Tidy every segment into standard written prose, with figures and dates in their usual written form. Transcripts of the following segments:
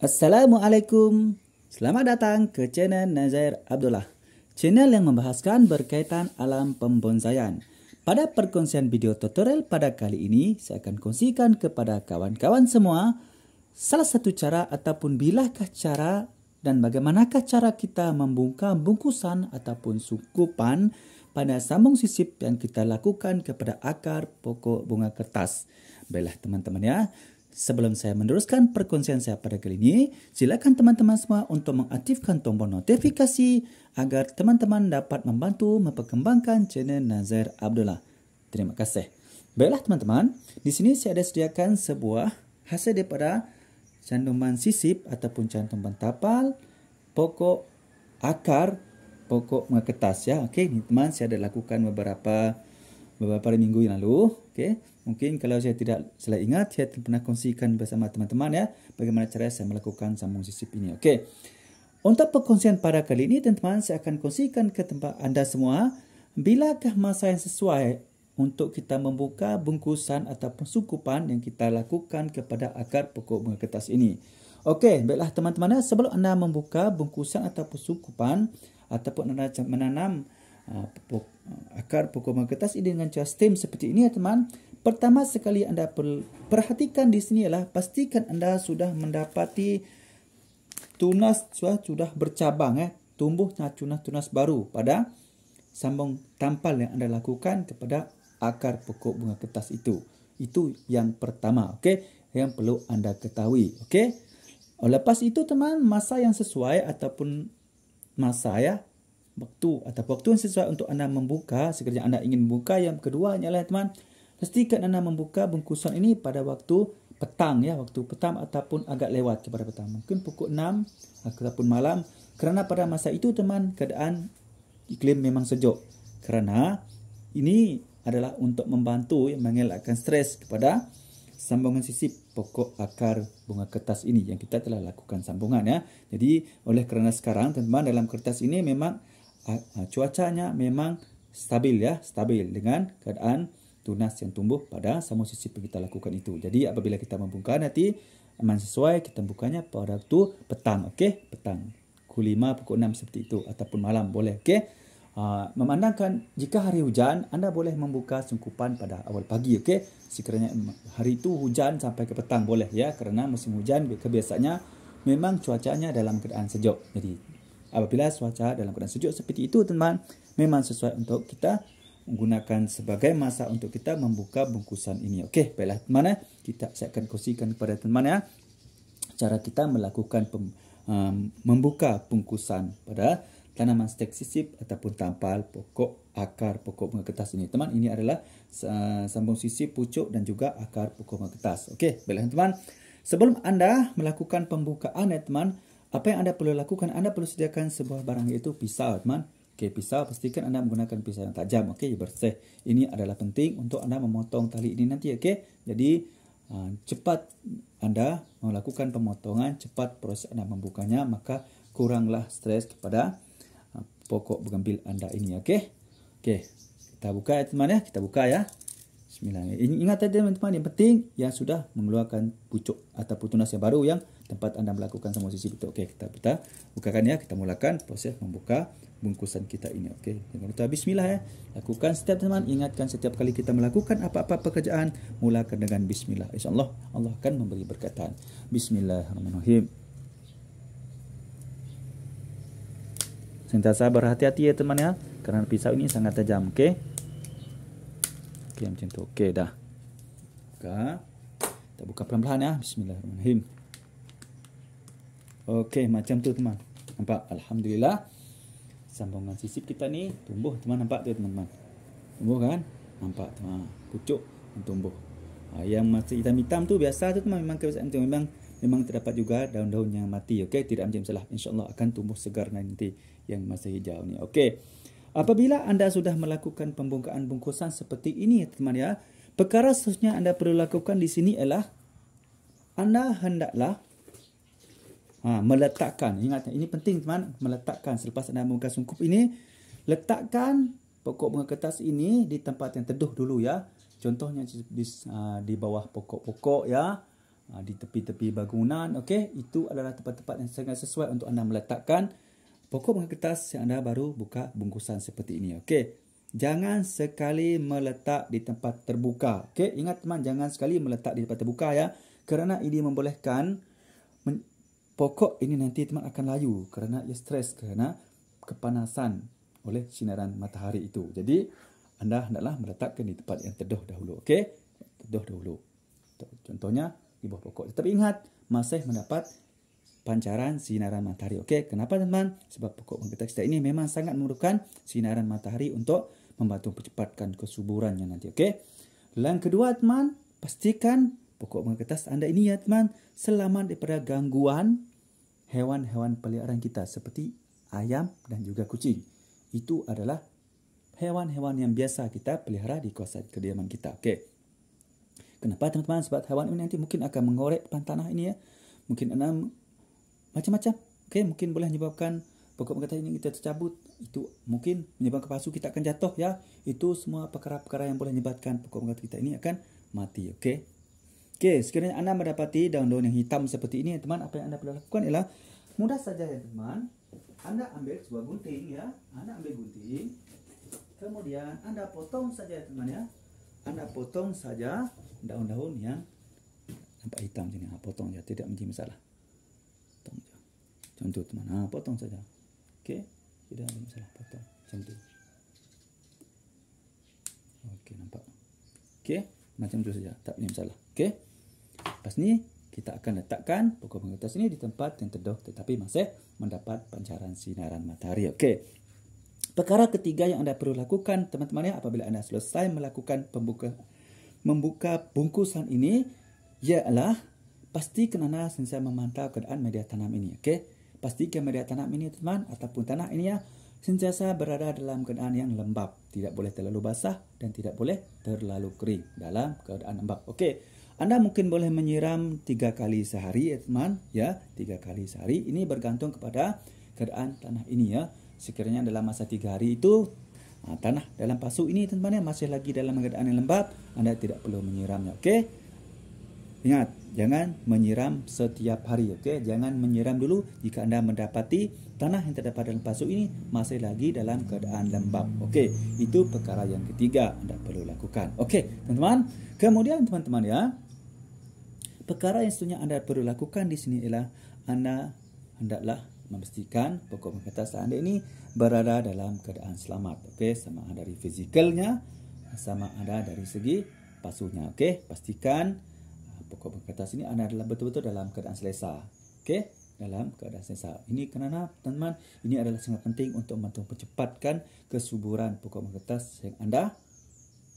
Assalamualaikum. Selamat datang ke channel Nazair Abdullah. Channel yang membahaskan berkaitan alam pembonsaian. Pada perkongsian video tutorial pada kali ini, saya akan kongsikan kepada kawan-kawan semua salah satu cara ataupun bilakah cara dan bagaimanakah cara kita membuka bungkusan ataupun sukupan pada sambung sisip yang kita lakukan kepada akar pokok bunga kertas. Baiklah teman-teman ya. Sebelum saya meneruskan perkongsian saya pada kali ini, silakan teman-teman semua untuk mengaktifkan tombol notifikasi agar teman-teman dapat membantu memperkembangkan channel Nazair Abdullah. Terima kasih. Baiklah teman-teman, di sini saya ada sediakan sebuah hasil daripada cantuman sisip ataupun cantuman tapal pokok akar pokok bunga kertas ya. Okey, ni teman saya ada lakukan beberapa minggu yang lalu. Okey. Mungkin kalau saya tidak salah ingat, saya pernah kongsikan bersama teman-teman ya, bagaimana cara saya melakukan sambung sisip ini. Okey. Untuk perkongsian pada kali ini, teman-teman, saya akan kongsikan ke tempat anda semua, bilakah masa yang sesuai untuk kita membuka bungkusan ataupun sukupan yang kita lakukan kepada akar pokok bunga kertas ini. Okey, baiklah teman-teman, sebelum anda membuka bungkusan ataupun sukupan, ataupun anda menanam akar pokok bunga kertas ini dengan cara stem seperti ini ya teman. Pertama sekali anda perhatikan di sini ialah pastikan anda sudah mendapati tunas sudah bercabang tumbuh tunas baru pada sambung tampal yang anda lakukan kepada akar pokok bunga kertas itu. Itu yang pertama, okey, yang perlu anda ketahui, okey. Lepas itu teman, masa yang sesuai ataupun masa waktu yang sesuai untuk anda membuka, sekiranya anda ingin membuka, yang kedua ialah teman, pastikan anda membuka bungkusan ini pada waktu petang ya, waktu petang ataupun agak lewat kepada petang. Mungkin pukul 6 ataupun malam, kerana pada masa itu teman, keadaan iklim memang sejuk. Kerana ini adalah untuk membantu mengelakkan stres kepada sambungan sisip pokok akar bunga kertas ini yang kita telah lakukan sambungan ya. Jadi oleh kerana sekarang teman-teman dalam kertas ini memang cuacanya memang stabil dengan keadaan tunas yang tumbuh pada sambung sisip yang kita lakukan itu. Jadi apabila kita membuka nanti aman sesuai, kita bukanya pada waktu petang, okey? Petang. Pukul 5, pukul 6 seperti itu ataupun malam boleh, okey? Memandangkan jika hari hujan, anda boleh membuka sungkupan pada awal pagi, okey? Sekiranya hari itu hujan sampai ke petang boleh ya, kerana musim hujan kebiasaannya memang cuacanya dalam keadaan sejuk. Jadi apabila cuaca dalam keadaan sejuk seperti itu teman, memang sesuai untuk kita menggunakan sebagai masa untuk kita membuka bungkusan ini. Okey, baiklah teman, saya akan kongsikan kepada teman ya cara kita melakukan membuka bungkusan pada tanaman stek sisip ataupun tampal pokok akar pokok bunga kertas ini. Teman, ini adalah sambung sisip pucuk dan juga akar pokok bunga kertas. Okey, baiklah teman. Sebelum anda melakukan pembukaan ya teman, apa yang anda perlu lakukan? Anda perlu sediakan sebuah barang, iaitu pisau teman. Okey, pisau, pastikan anda menggunakan pisau yang tajam, okey, bersih. Ini adalah penting untuk anda memotong tali ini nanti, okey. Jadi cepat anda melakukan pemotongan, cepat proses anda membukanya, maka kuranglah stres kepada pokok bugambil anda ini, okey. Okey, kita buka ya teman ya, kita buka ya. Bismillah. Ingat teman-teman, yang penting yang sudah mengeluarkan pucuk ataupun tunas yang baru yang tempat anda melakukan sambung sisip itu. Okey, kita bukakan ya, kita mulakan proses membuka bungkusan kita ini. Okey, jangan lupa bismillah ya. Lakukan setiap teman, ingatkan setiap kali kita melakukan apa-apa pekerjaan, mulakan dengan bismillah. InsyaAllah Allah akan memberi berkatan. Bismillahirrahmanirrahim. Sentiasa berhati-hati ya teman ya, kerana pisau ini sangat tajam. Okey. Okey, macam tu. Okey dah. Kita buka pelan-pelan ya. Bismillahirrahmanirrahim. Okey, macam tu teman. Nampak? Alhamdulillah. Sambungan sisip kita ni tumbuh teman, nampak tu teman-teman. Tumbuh kan? Nampak teman. Pucuk yang tumbuh. Yang masih hitam-hitam tu biasa tu teman, memang kebiasaan tu, memang terdapat juga daun-daun yang mati. Okey, tidak macam salah. Insya-Allah akan tumbuh segar nanti yang masih hijau ni. Okey. Apabila anda sudah melakukan pembukaan bungkusan seperti ini teman ya, perkara seterusnya anda perlu lakukan di sini ialah anda hendaklah meletakkan, ingat ini penting teman, meletakkan selepas anda membuka sungkup ini, letakkan pokok bunga kertas ini di tempat yang teduh dulu ya. Contohnya di bawah pokok-pokok ya, di tepi-tepi bangunan. Okey, itu adalah tempat-tempat yang sangat sesuai untuk anda meletakkan pokok bunga kertas yang anda baru buka bungkusan seperti ini. Okey, jangan sekali meletak di tempat terbuka. Okey, ingat teman, jangan sekali meletak di tempat terbuka ya, kerana ini membolehkan pokok ini nanti teman akan layu kerana ia stres kerana kepanasan oleh sinaran matahari itu. Jadi anda hendaklah meletakkan di tempat yang teduh dahulu. Okey, teduh dahulu. Contohnya di bawah pokok. Tetapi ingat, masih mendapat pancaran sinaran matahari. Okey, kenapa teman? Sebab pokok bunga kertas kita ini memang sangat memerlukan sinaran matahari untuk membantu percepatkan kesuburannya nanti. Okey. Yang kedua teman, pastikan pokok bunga kertas anda ini ya teman selamat daripada gangguan hewan-hewan peliharaan kita seperti ayam dan juga kucing. Itu adalah hewan-hewan yang biasa kita pelihara di kawasan kediaman kita. Okey. Kenapa teman-teman? Sebab hewan ini nanti mungkin akan mengorek depan tanah ini ya. Mungkin macam-macam. Okey, mungkin boleh menyebabkan pokok bunga kertas ini kita tercabut. Itu mungkin menyebabkan pasu kita akan jatuh ya. Itu semua perkara-perkara yang boleh menyebabkan pokok bunga kertas kita ini akan mati. Okey. Okey, sekiranya anda mendapati daun-daun yang hitam seperti ini, teman, apa yang anda perlu lakukan ialah mudah saja ya teman. Anda ambil sebuah gunting ya. Anda ambil gunting. Kemudian anda potong saja teman ya. Anda potong saja daun-daun yang nampak hitam macam ni. Potong saja, tidak menjadi masalah. Potong saja. Contoh teman, potong saja. Okey, tidak ada masalah, potong macam tu. Okey, nampak. Okey, macam tu saja, tak ada masalah. Okey. Lepas ni kita akan letakkan pokok bunga kertas ini di tempat yang teduh tetapi masih mendapat pancaran sinaran matahari. Okey. Perkara ketiga yang anda perlu lakukan teman-teman ya, apabila anda selesai melakukan membuka bungkusan ini, ialah pastikan anda sentiasa memantau keadaan media tanam ini. Okey, pastikan media tanam ini teman ataupun tanah ini ya sentiasa berada dalam keadaan yang lembap, tidak boleh terlalu basah dan tidak boleh terlalu kering, dalam keadaan lembap. Okey, anda mungkin boleh menyiram 3 kali sehari ya teman ya, 3 kali sehari. Ini bergantung kepada keadaan tanah ini ya. Sekiranya dalam masa 3 hari itu tanah dalam pasu ini teman-teman masih lagi dalam keadaan yang lembap, anda tidak perlu menyiramnya. Okey. Ingat, jangan menyiram setiap hari. Okey, jangan menyiram dulu jika anda mendapati tanah yang terdapat dalam pasu ini masih lagi dalam keadaan lembap. Okey, itu perkara yang ketiga anda perlu lakukan. Okey, teman-teman. Kemudian teman-teman ya, perkara yang seterusnya anda perlu lakukan di sini ialah anda hendaklah memastikan pokok bunga kertas anda ini berada dalam keadaan selamat. Okey, sama ada dari fizikalnya, sama ada dari segi pasunya. Okey, pastikan pokok bunga kertas ini anda adalah betul-betul dalam keadaan selesa. Okey, dalam keadaan selesa. Ini kerana teman-teman, ini adalah sangat penting untuk membantu percepatkan kesuburan pokok bunga kertas yang anda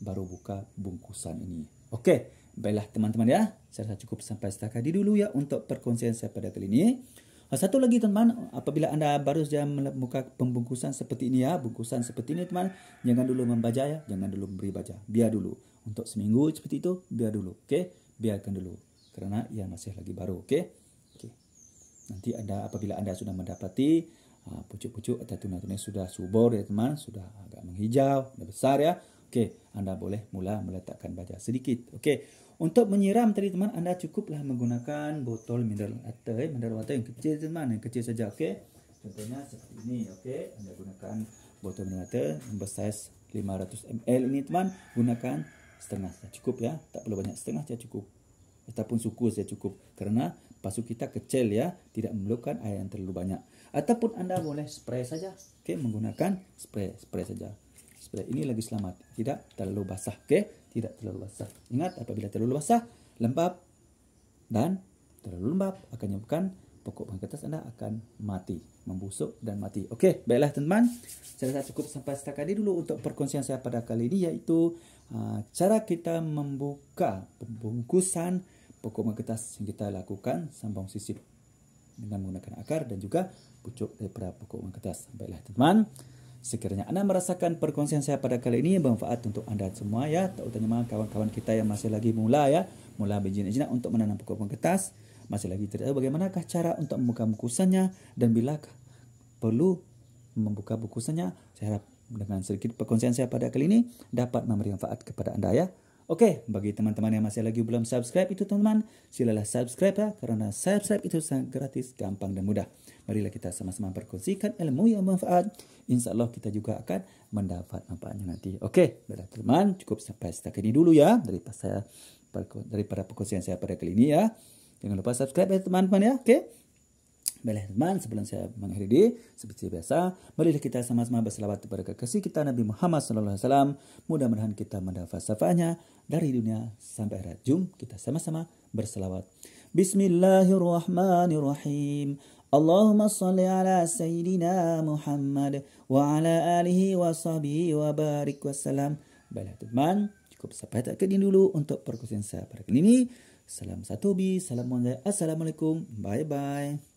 baru buka bungkusan ini. Okey, baiklah teman-teman ya. Saya rasa cukup sampai setakat ini dulu ya untuk perkongsian saya pada kali ini. Satu lagi teman, apabila anda baru saja membuka pembungkusan seperti ini ya, bungkusan seperti ini teman, jangan dulu membaca ya, jangan dulu beri baca, biar dulu. Untuk seminggu seperti itu, biar dulu, okey? Biarkan dulu, kerana ia masih lagi baru, okey? Okey. Nanti apabila anda sudah mendapati pucuk-pucuk atau tunas-tunas sudah subur ya teman, sudah agak menghijau, sudah besar ya, okey, anda boleh mula meletakkan baja sedikit, okey? Untuk menyiram tadi teman, anda cukuplah menggunakan botol mineral water yang kecil teman, yang kecil saja, okey. Contohnya seperti ini, okey. Anda gunakan botol mineral water yang bersaiz 500 ml ini teman, gunakan setengah saja cukup ya, tak perlu banyak, setengah saja cukup. Ataupun suku saja cukup, kerana pasu kita kecil ya, tidak memerlukan air yang terlalu banyak. Ataupun anda boleh spray saja, okey, menggunakan spray saja. Spray ini lagi selamat, tidak terlalu basah, okey. Tidak terlalu basah. Ingat, apabila terlalu basah, lembab dan terlalu lembab akan menyebabkan pokok bunga kertas anda akan mati, membusuk dan mati. Okey, baiklah teman-teman. Saya rasa cukup sampai setakat ini dulu untuk perkongsian saya pada kali ini, iaitu cara kita membuka pembungkusan pokok bunga kertas yang kita lakukan sambung sisip dengan menggunakan akar dan juga pucuk daripada pokok bunga kertas. Baiklah teman-teman. Sekiranya anda merasakan perkongsian saya pada kali ini bermanfaat untuk anda semua ya, terutama kawan-kawan kita yang masih lagi mula berjinak-jinak untuk menanam pokok bunga kertas, masih lagi tidak tahu bagaimanakah cara untuk membuka bungkusannya dan bila perlu membuka bungkusannya, saya harap dengan sedikit perkongsian saya pada kali ini dapat memberi manfaat kepada anda ya. Oke, bagi teman-teman yang masih lagi belum subscribe itu teman-teman, silalah subscribe ya, karena subscribe itu sangat gratis, gampang dan mudah. Marilah kita sama-sama berkongsikan ilmu yang bermanfaat. Insya Allah kita juga akan mendapat manfaatnya nanti. Oke, baiklah teman, cukup sampai setakat ini dulu ya daripada perkongsian saya pada kali ini ya. Jangan lupa subscribe ya teman-teman ya. Oke. Baiklah teman, sebelum saya mengakhiri seperti biasa, marilah kita sama-sama berselawat kepada kekasih kita Nabi Muhammad SAW. Mudah-mudahan kita mendapat syafaatnya dari dunia sampai akhirat. Jom kita sama-sama berselawat. Bismillahirrahmanirrahim. Allahumma salli ala Sayyidina Muhammad wa ala alihi wa sahbihi wa barik wassalam. Baiklah teman, cukup sampai tak ini dulu untuk perkongsian saya pada kali ini. Salam satu bi, salam monzai. Assalamualaikum. Bye-bye.